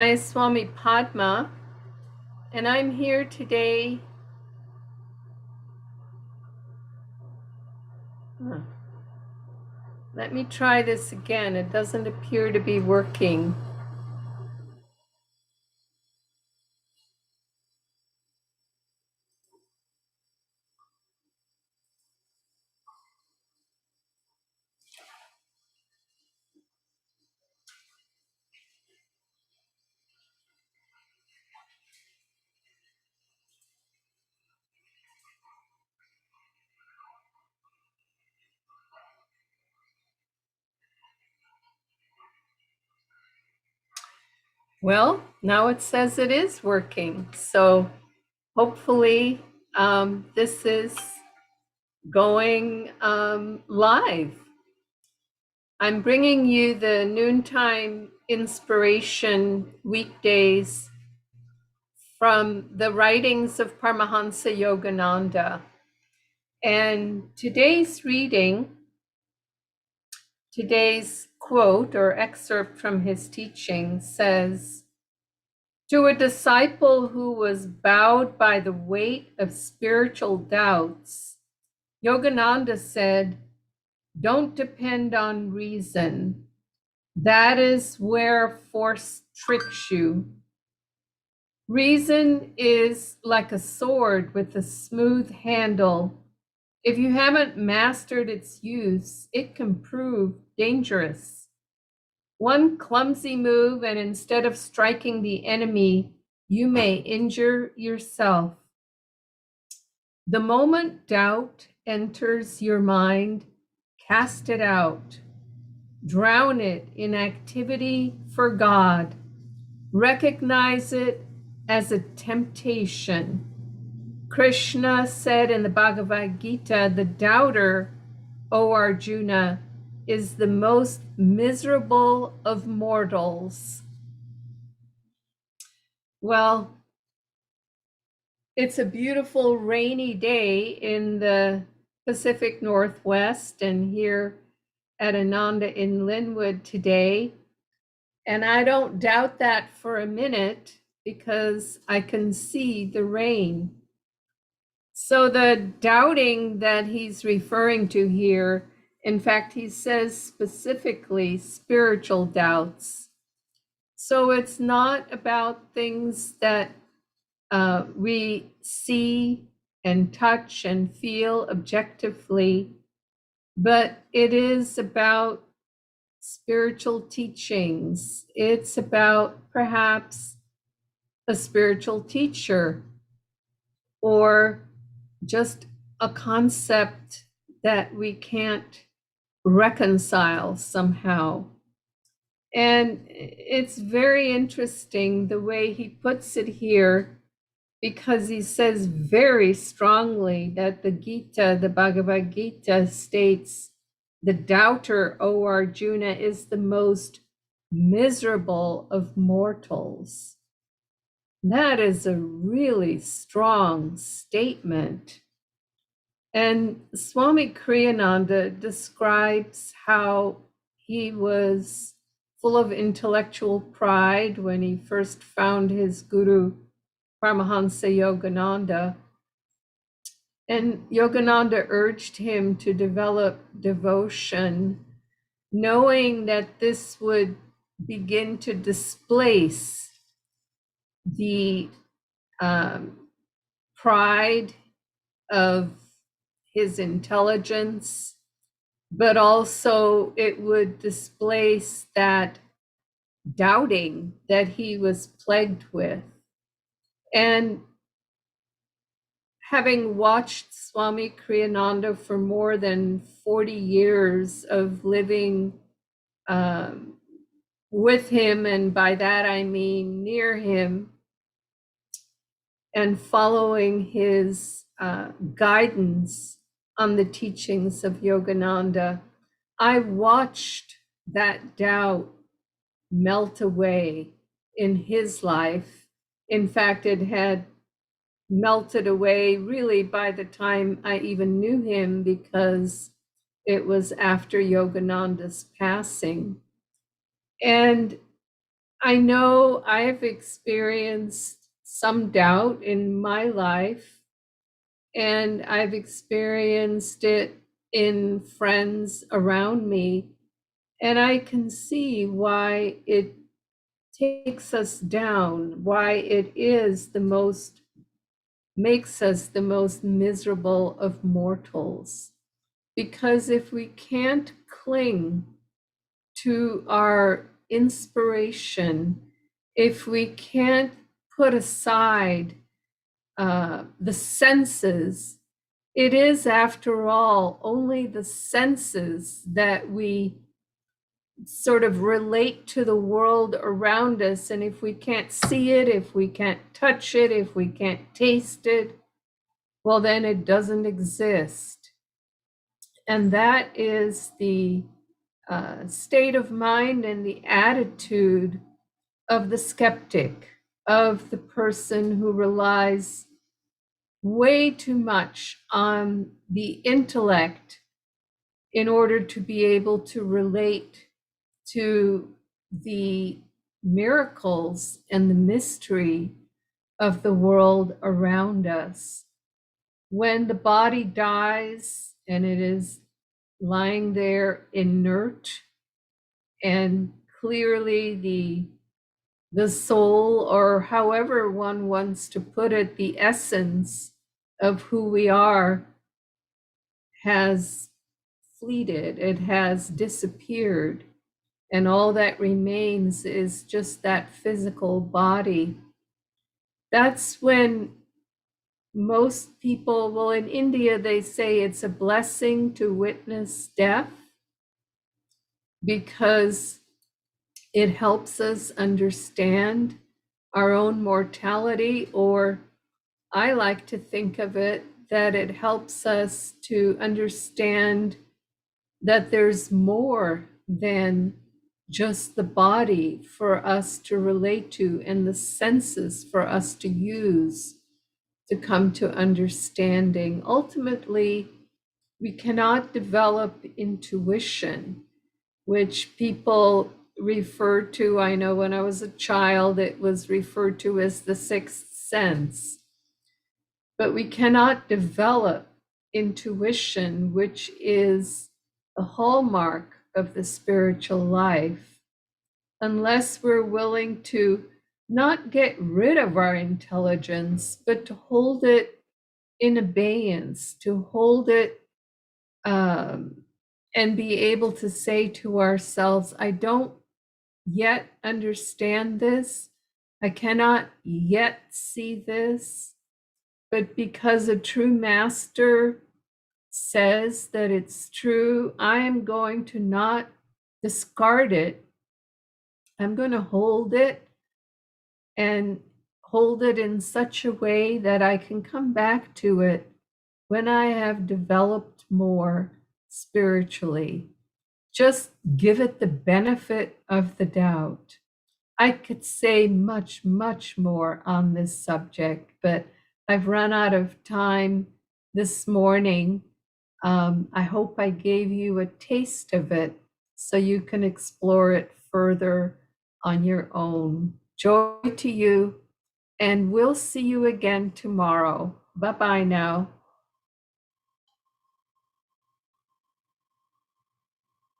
Nayaswami Padma, and I'm here today. Let me try this again. It doesn't appear to be working. Well, now it says it is working. So hopefully this is going live. I'm bringing you the noontime inspiration weekdays from the Writings of Paramhansa Yogananda. And today's quote or excerpt from his teaching says, "To a disciple who was bowed by the weight of spiritual doubts, Yogananda said, 'Don't depend on reason. That is where force tricks you. Reason is like a sword with a smooth handle. If you haven't mastered its use, it can prove dangerous. One clumsy move, and instead of striking the enemy, you may injure yourself. The moment doubt enters your mind, cast it out. Drown it in activity for God. Recognize it as a temptation. Krishna said in the Bhagavad Gita, the doubter, O Arjuna, is the most miserable of mortals." Well, it's a beautiful rainy day in the Pacific Northwest and here at Ananda in Linwood today. And I don't doubt that for a minute because I can see the rain. So the doubting that he's referring to here, in fact, he says specifically spiritual doubts. So it's not about things that we see and touch and feel objectively, but it is about spiritual teachings. It's about perhaps a spiritual teacher or just a concept that we can't reconcile somehow. And it's very interesting the way he puts it here, because he says very strongly that the Gita, the Bhagavad Gita, states, the doubter, O Arjuna, is the most miserable of mortals. That is a really strong statement. And Swami Kriyananda describes how he was full of intellectual pride when he first found his guru, Paramhansa Yogananda. And Yogananda urged him to develop devotion, knowing that this would begin to displace the pride of his intelligence, but also it would displace that doubting that he was plagued with. And having watched Swami Kriyananda for more than 40 years of living with him, and by that I mean near him, and following his guidance on the teachings of Yogananda, I watched that doubt melt away in his life. In fact, it had melted away really by the time I even knew him, because it was after Yogananda's passing. And I know I've experienced some doubt in my life, and I've experienced it in friends around me. And I can see why it takes us down, why it is the most, makes us the most miserable of mortals. Because if we can't cling to our inspiration, if we can't put aside the senses, it is, after all, only the senses that we sort of relate to the world around us. And if we can't see it, if we can't touch it, if we can't taste it, well, then it doesn't exist. And that is the state of mind and the attitude of the skeptic, of the person who relies way too much on the intellect in order to be able to relate to the miracles and the mystery of the world around us. When the body dies and it is lying there inert, and clearly the soul, or however one wants to put it, the essence of who we are, has fleeted, it has disappeared, and all that remains is just that physical body. That's when most people, well, in India, they say it's a blessing to witness death because it helps us understand our own mortality, or I like to think of it that it helps us to understand that there's more than just the body for us to relate to and the senses for us to use to come to understanding. Ultimately, we cannot develop intuition, which people refer to. I know when I was a child, it was referred to as the sixth sense. But we cannot develop intuition, which is the hallmark of the spiritual life, unless we're willing to not get rid of our intelligence, but to hold it in abeyance, to hold it and be able to say to ourselves, I don't yet understand this. I cannot yet see this. But because a true master says that it's true, I am going to not discard it. I'm going to hold it, and hold it in such a way that I can come back to it when I have developed more spiritually. Just give it the benefit of the doubt. I could say much, much more on this subject, but I've run out of time this morning. I hope I gave you a taste of it so you can explore it further on your own. Joy to you, and we'll see you again tomorrow. Bye-bye now.